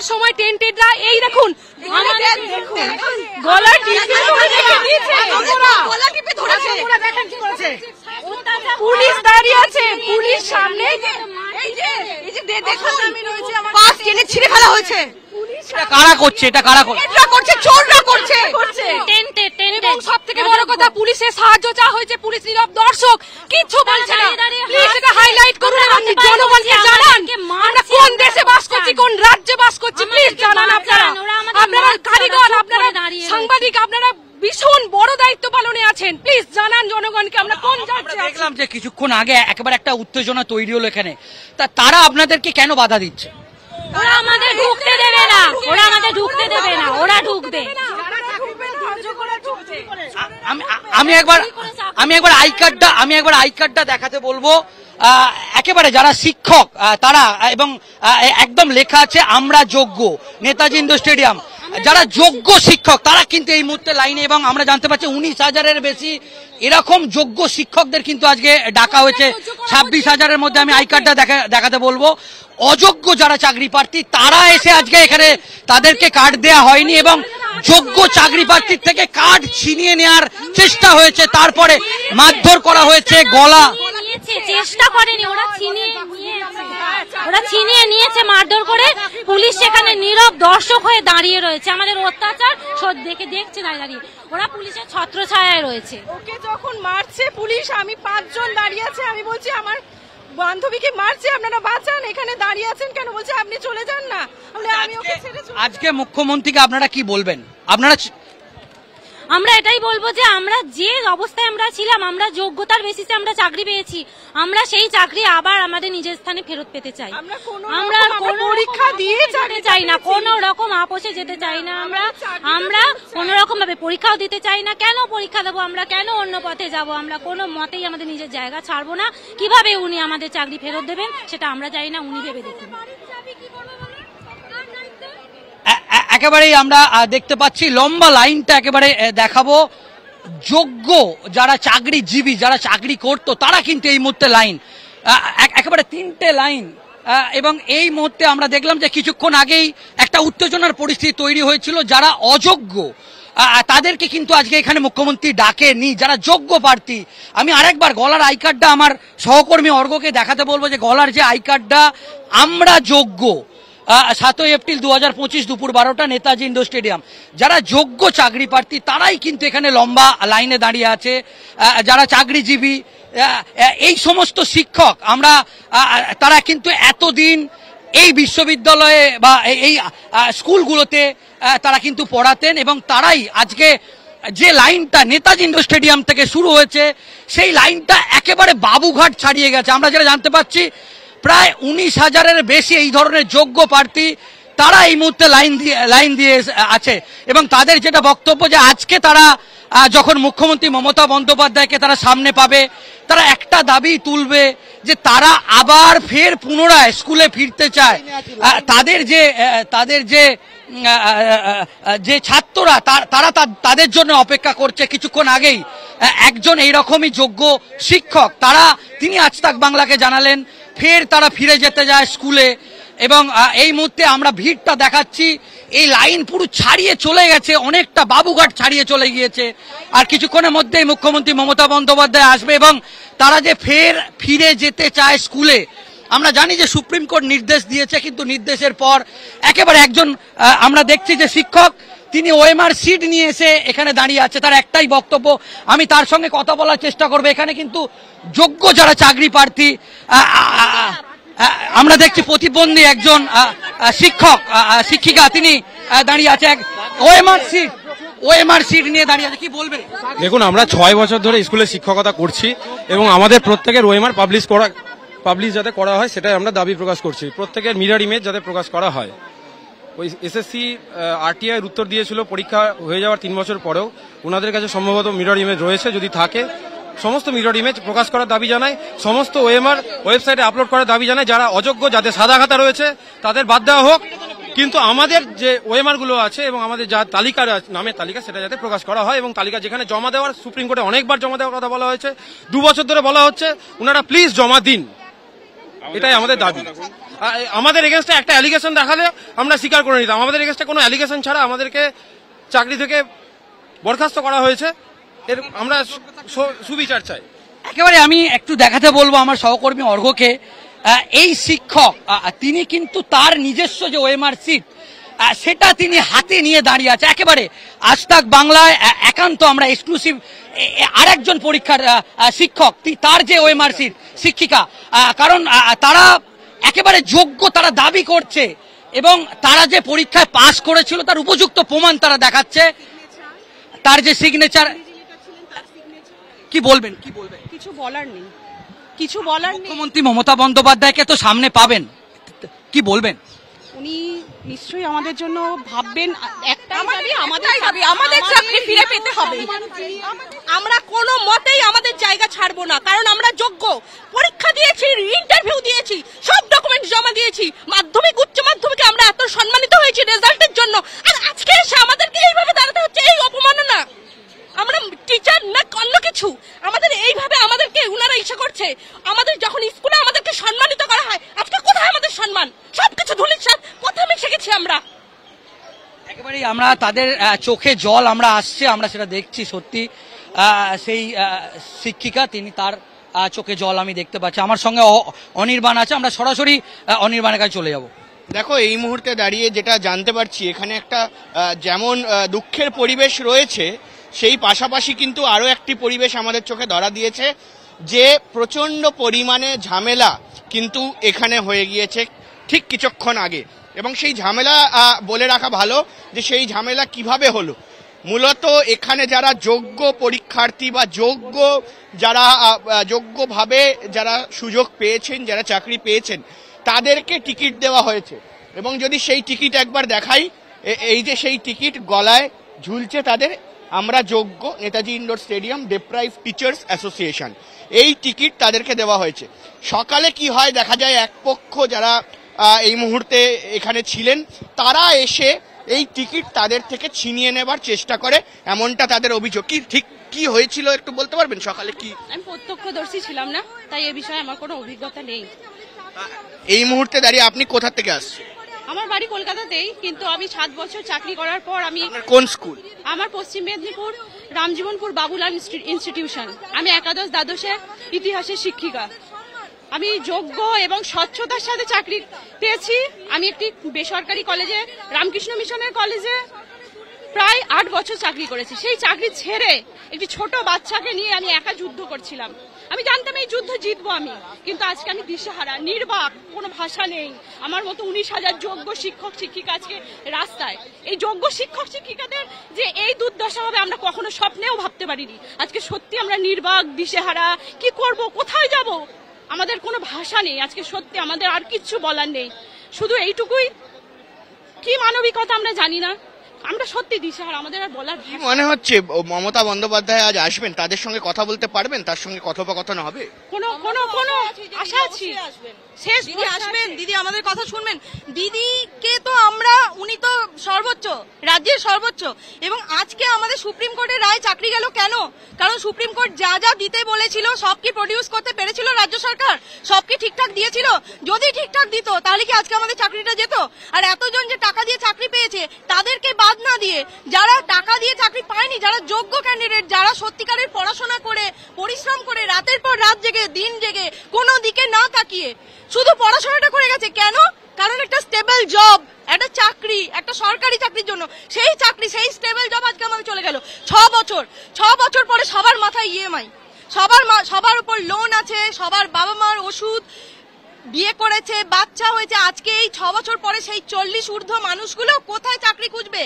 যাওয়ার সময় টেন্টেডরা এই দেখুন গলা টিপে ধরেছে, পুলিশ দাঁড়িয়ে আছে, পুলিশ সামনে ছিঁড়ে ফেলা হয়েছে। কারা করছে? এটা কারা করছে? চোররা করছে। এবং সব থেকে বড় কথা, পুলিশের সাহায্য চাওয়া হয়েছে, পুলিশ নীরব দর্শক, কিচ্ছু বলছে না। প্লিজ এটা হাইলাইট করুন, আপনি জনগণকে জানান আমরা কোন দেশে বাস করছি, কোন রাজ্যে বাস করছি, প্লিজ জানান। আপনারা কারিগর, আপনারা সাংবাদিক, আপনারা ভীষণ বড় দায়িত্ব পালনে আছেন, প্লিজ জানান জনগণকে আমরা কোন রাজ্যে আছি। দেখলাম যে কিছুক্ষণ আগে একেবারে একটা উত্তেজনা তৈরি হলো এখানে, তারা আপনাদেরকে কেন বাধা দিচ্ছে? ওরা আমাদের ঢুকতে দেবে না, ওরা আমাদের ঢুকতে দেবে না, ওরা ঢুকবে। আমি একবার আই কার্ডটা দেখাতে বলবো। একেবারে যারা শিক্ষক তারা, এবং একদম লেখা আছে আমরা যোগ্য, নেতাজি ইন্ডোর স্টেডিয়াম, যারা যোগ্য শিক্ষক তারা কিন্তু এই মুহূর্তে লাইনে, এবং আমরা জানতে পারছি 19,000-এর বেশি এরকম যোগ্য শিক্ষকদের কিন্তু আজকে ডাকা হয়েছে। 26,000-এর মধ্যে আমি আই কার্ডটা দেখাতে বলবো। অযোগ্য যারা চাকরি প্রার্থী তারা এসে আজকে এখানে তাদেরকে কার্ড দেওয়া হয়নি, এবং যোগ্য চাকরি প্রার্থীর থেকে কার্ড ছিনিয়ে নেওয়ার চেষ্টা হয়েছে, তারপরে মারধর করা হয়েছে, গলা চেষ্টা করেনি, ওরা ছিনিয়ে নিয়েছে মারধর করে। পুলিশ সেখানে নীরব দর্শক হয়ে দাঁড়িয়ে রয়েছে, আমাদের অত্যাচার দেখছে দাঁড়িয়ে। ওরা পুলিশের ছত্রছায়ায় রয়েছে। ওকে যখন মারছে পুলিশ, আমি 5 জন দাঁড়িয়ে আছে, আমি বলছি আমার বান্ধবীকে মারছে, আপনারা বাঁচান, এখানে দাঁড়িয়ে আছেন কেন? বলছে আপনি চলে যান না। আমি ওকে ছেড়ে আজকে মুখ্যমন্ত্রীকে আপনারা কি বলবেন? আমরা এটাই বলবো যে আমরা যে অবস্থায় আমরা ছিলাম, আমরা যোগ্যতার বেসিসে আমরা চাকরি পেয়েছি, আমরা সেই চাকরি আবার আমাদের নিজের স্থানে ফেরত পেতে চাই। আমরা কোনো পরীক্ষা দিয়ে যেতে চাই না, কোনো রকম আপোষে যেতে চাই না, আমরা কোনো রকম ভাবে পরীক্ষাও দিতে চাই না। কেন পরীক্ষা দেবো আমরা? কেন অন্য পথে যাব? আমরা কোনো মতেই আমাদের নিজের জায়গা ছাড়বো না। কিভাবে উনি আমাদের চাকরি ফেরত দেবেন সেটা আমরা জানি না, উনি ভেবে দেখুন। একেবারেই আমরা দেখতে পাচ্ছি লম্বা লাইনটা একেবারে দেখাবো। যোগ্য যারা চাকরিজীবী, যারা চাকরি করতো তারা কিন্তু এই মুহূর্তে লাইন, একেবারে 3টে লাইন। এবং এই মুহূর্তে আমরা দেখলাম যে কিছুক্ষণ আগেই একটা উত্তেজনার পরিস্থিতি তৈরি হয়েছিল। যারা অযোগ্য তাদেরকে কিন্তু আজকে এখানে মুখ্যমন্ত্রী ডাকেনি, যারা যোগ্য প্রার্থী। আমি আরেকবার গলার আই কার্ডটা আমার সহকর্মী অর্ঘকে দেখাতে বলবো, যে গলার যে আই কার্ডটা আমরা যোগ্য, 7 এপ্রিল 2025 দুপুর 12টা, নেতাজি ইন্ডোর স্টেডিয়াম। যারা যোগ্য চাকরি প্রার্থী তারাই কিন্তু এখানে লম্বা লাইনে দাঁড়িয়ে আছে। যারা চাকরিজীবী, এই সমস্ত শিক্ষক তারা কিন্তু এতদিন এই বিশ্ববিদ্যালয়ে বা এই স্কুলগুলোতে তারা কিন্তু পড়াতেন, এবং তারাই আজকে যে লাইনটা নেতাজি ইন্ডোর স্টেডিয়াম থেকে শুরু হয়েছে সেই লাইনটা একেবারে বাবুঘাট ছাড়িয়ে গেছে। আমরা যেটা জানতে পারছি প্রায় 19,000-এর বেশি এই ধরনের যোগ্য প্রার্থী তারা এই মুহূর্তে লাইন দিয়ে আছে, এবং তাদের যেটা বক্তব্য যে আজকে তারা যখন মুখ্যমন্ত্রী মমতা বন্দ্যোপাধ্যায়কে তারা সামনে পাবে, তারা একটা দাবি তুলবে যে তারা আবার ফের পুনরায় স্কুলে ফিরতে চায়। তাদের যে ছাত্ররা তারা তাদের জন্য অপেক্ষা করছে। কিছুক্ষণ আগেই একজন এইরকমই যোগ্য শিক্ষক তিনি আজ তাক বাংলাকে জানালেন ফের তারা ফিরে যেতে যায় স্কুলে, এবং এই মুহূর্তে আমরা ভিড়টা দেখাচ্ছি, এই লাইন পুরো ছাড়িয়ে চলে গেছে, অনেকটা বাবুঘাট ছাড়িয়ে চলে গিয়েছে। আর কিছুক্ষণের মধ্যেই মুখ্যমন্ত্রী মমতা বন্দ্যোপাধ্যায় আসবে, এবং তারা যে ফের ফিরে যেতে চায় স্কুলে। আমরা জানি যে সুপ্রিম কোর্ট নির্দেশ দিয়েছে, কিন্তু নির্দেশের পর একেবারে একজন আমরা দেখছি যে শিক্ষক তিনি ওএমআর সিট নিয়ে এসে এখানে দাঁড়িয়ে আছে। তার একটাই বক্তব্য, আমি তার সঙ্গে কথা বলার চেষ্টা করবো। এখানে কিন্তু যোগ্য যারা চাকরি প্রার্থী, আমরা দেখছি প্রতিবন্ধী একজন শিক্ষিকা তিনি দাঁড়িয়ে আছে, ওএমআর সিট নিয়ে দাঁড়িয়ে আছে। কি বলবেন? দেখুন, আমরা 6 বছর ধরে স্কুলে শিক্ষকতা করছি, এবং আমাদের প্রত্যেকের ওএমআর পাবলিশ যাতে করা হয় সেটাই আমরা দাবি প্রকাশ করছি। প্রত্যেকের মিরর ইমেজ যাতে প্রকাশ করা হয়। ওই এসএসসি আরটিআই এর উত্তর দিয়েছিল পরীক্ষা হয়ে যাওয়ার 3 বছর পরেও ওনাদের কাছে সম্ভবত মিরর ইমেজ রয়েছে, যদি থাকে সমস্ত মিরর ইমেজ প্রকাশ করার দাবি জানায়, সমস্ত ওএমআর ওয়েবসাইটে আপলোড করার দাবি জানায়। যারা অযোগ্য, যাদের সাদা খাতা রয়েছে তাদের বাদ দেওয়া হোক, কিন্তু আমাদের যে ওএমআর গুলো আছে এবং আমাদের যা তালিকা নামের তালিকা সেটা যাতে প্রকাশ করা হয়, এবং তালিকা যেখানে জমা দেওয়ার সুপ্রিম কোর্টে অনেকবার জমা দেওয়ার কথা বলা হয়েছে, 2 বছর ধরে বলা হচ্ছে ওনারা প্লিজ জমা দিন। এটাই আমাদের দাবি। আমাদের এগেনস্টে একটা অ্যালিগেশন দেখালে আমরা স্বীকার করে নিতাম, আমাদের এগেনস্টে কোনো অ্যালিগেশন ছাড়া আমাদেরকে চাকরি থেকে বরখাস্ত করা হয়েছে, এর আমরা সুবিচার চাই। একেবারে আমি একটু দেখাতে বলবো আমার সহকর্মী অর্ঘ্যকে, এই শিক্ষক তিনি কিন্তু তার নিজস্ব যে ওএমআর সিট সেটা তিনি হাতে নিয়ে দাঁড়িয়ে আছে। একেবারে আজ তাক বাংলায় একান্ত আমরা এক্সক্লুসিভ আরেকজন পরীক্ষার শিক্ষক, তার যে ওএমআর সিট শিক্ষিকা, কারণ তারা একেবারে যোগ্য, তারা দাবি করছে এবং তারা যে পরীক্ষায় পাস করেছিল তার উপযুক্ত প্রমাণ তারা দেখাচ্ছে, তার যে সিগনেচার। কি বলবেন? কিছু বলার নেই, কিছু বলার নেই। মুখ্যমন্ত্রী মমতা বন্দ্যোপাধ্যায়কে তো সামনে পাবেন, কি বলবেন? উনি নিশ্চয়ই আমাদের জন্য ভাববেন। একটাই দাবি, আমাদের চাকরি ফিরে পেতে হবে। আমরা কোনো মতেই আমাদের জায়গা ছাড়বো না, কারণ আমরা যোগ্য। পরীক্ষা দিয়েছি, ইন্টারভিউ দিয়েছি, সব ডকুমেন্ট জমা দিয়েছি। মাধ্যমিক উচ্চ মাধ্যমিকে আমরা এত সম্মানিত হয়েছি রেজাল্টের জন্য, আর আজকে এসে আমাদেরকে এইভাবে দাঁড়াতে হচ্ছে, এই অপমাননা। আমরা টিচার না অন্য কিছু, আমাদের এইভাবে আমাদেরকে উনারা ইচ্ছা করছে। আমাদের যখন স্কুলে আমাদেরকে সম্মানিত করা হয়, আজকে কোথায় আমাদের সম্মান? সবকিছু ধুলিস্যাৎ, কোথায় মিশে গেছি আমরা। একেবারেই আমরা তাদের চোখে জল আমরা আসছে, আমরা সেটা দেখছি। সত্যি সেই শিক্ষিকা, তিনি তার চোখে জল আমি দেখতে পাচ্ছি। আমার সঙ্গে অনির্বাণ আছে, আমরা সরাসরি অনির্বাণের কাছে চলে যাব। দেখো, এই মুহূর্তে দাঁড়িয়ে যেটা জানতে পারছি, এখানে একটা যেমন দুঃখের পরিবেশ রয়েছে, সেই পাশাপাশি কিন্তু আরো একটি পরিবেশ আমাদের চোখে ধরা দিয়েছে, যে প্রচন্ড পরিমাণে ঝামেলা কিন্তু এখানে হয়ে গিয়েছে ঠিক কিছুক্ষণ আগে। এবং সেই ঝামেলা বলে রাখা ভালো যে সেই ঝামেলা কিভাবে হলো। মূলত এখানে যারা যোগ্য পরীক্ষার্থী বা যোগ্যভাবে যারা সুযোগ পেয়েছেন, যারা চাকরি পেয়েছেন, তাদেরকে টিকিট দেওয়া হয়েছে। এবং যদি সেই টিকিট একবার দেখাই, এই যে সেই টিকিট গলায় ঝুলছে তাদের, আমরা যোগ্য Netaji indoor stadium deprive teachers association, এই টিকিট তাদেরকে দেওয়া হয়েছে। সকালে কি হয় দেখা যায়, এক পক্ষ যারা এই মুহূর্তে এখানে ছিলেন তারা এসে এই টিকিট তাদের থেকে ছিনিয়ে নেবার চেষ্টা করে, এমনটা তাদের অভিযোগ। কি ঠিক কি হয়েছিল একটু বলতে পারবেন? সকালে কি? আমি প্রত্যক্ষদর্শী ছিলাম না, তাই এ বিষয়ে আমার কোনো অভিজ্ঞতা নেই। এই মুহূর্তে দাঁড়িয়ে আপনি কোথা থেকে আসছেন? আমার বাড়ি কলকাতাতেই, কিন্তু আমি 7 বছর চাকরি করার পর আমি কোন স্কুল? আমার পশ্চিম মেদিনীপুর রামজীবনপুর বাবুলাল ইনস্টিটিউশন। আমি একাদশ দ্বাদশে ইতিহাসের শিক্ষিকা। আমি যোগ্য এবং স্বচ্ছতার সাথে চাকরি পেয়েছি। আমি একটি বেসরকারি কলেজে, রামকৃষ্ণ মিশনের কলেজে প্রায় 8 বছর চাকরি করেছি। সেই চাকরি ছেড়ে একটি ছোট বাচ্চাকে নিয়ে আমি একা যুদ্ধ করছিলাম। আমি জানতাম এই যুদ্ধ জিতবো আমি, কিন্তু আজকে আমি দিশেহারা, নির্বাক, কোনো ভাষা নেই। আমার মতো 19,000 যোগ্য শিক্ষক শিক্ষিকা আজকে রাস্তায়। এই যোগ্য শিক্ষক শিক্ষিকাদের যে এই দুর্দশা হবে আমরা কখনো স্বপ্নেও ভাবতে পারিনি। আজকে সত্যি আমরা নির্বাক, দিশেহারা, কি করব, কোথায় যাব, আমাদের কোনো ভাষা নেই। আজকে সত্যি আমাদের আর কিচ্ছু বলার নেই, শুধু এইটুকুই, কি মানবিকতা আমরা জানি না, আমরা সত্যি দিশেহারা, আমাদের আর বলার কি মনে হচ্ছে মমতা বন্দ্যোপাধ্যায় আজ আসবেন, তাদের সঙ্গে কথা বলতে পারবেন, তার সঙ্গে কথোপকথন হবে? কোনো আশা আছি শেষ দিদি আসবেন, দিদি আমাদের কথা শুনবেন। দিদিকে তো আমরা, উনি তো সর্বোচ্চ, রাজ্যের সর্বোচ্চ। এবং আজকে আমাদের সুপ্রিম কোর্টের রায় চাকরি গেল কেন? কারণ সুপ্রিম কোর্ট যা যা দিতে বলেছিল সব কি প্রডিউস করতে পেরেছিল রাজ্য সরকার? সব কি ঠিকঠাক দিয়েছিল? যদি ঠিকঠাক দিত তাহলে কি আজকে আমাদের চাকরিটা যেত? আর এতজন যে টাকা দিয়ে চাকরি পেয়েছে তাদেরকে বাদ না দিয়ে, যারা টাকা দিয়ে চাকরি পায়নি, যারা যোগ্য ক্যান্ডিডেট, যারা সত্যিকারের পড়াশোনা করে পরিশ্রম করে রাতের পর রাত জেগে দিন জেগে কোনো দিকে না তাকিয়ে শুধু পড়াশোনাটা করে গেছে, কেন? কারণ একটা স্টেবল জব, একটা চাকরি, একটা সরকারি চাকরির জন্য। সেই চাকরি, সেই স্টেবল জব আজকে আমাদের চলে গেল। 6 বছর পরে সবার মাথায় ইএমআই, সবার উপর লোন আছে, সবার বাবা মার ওষুধ, বিয়ে করেছে, বাচ্চা হয়েছে। আজকে এই 6 বছর পরে সেই 40 ঊর্ধ্ব মানুষগুলো কোথায় চাকরি খুঁজবে?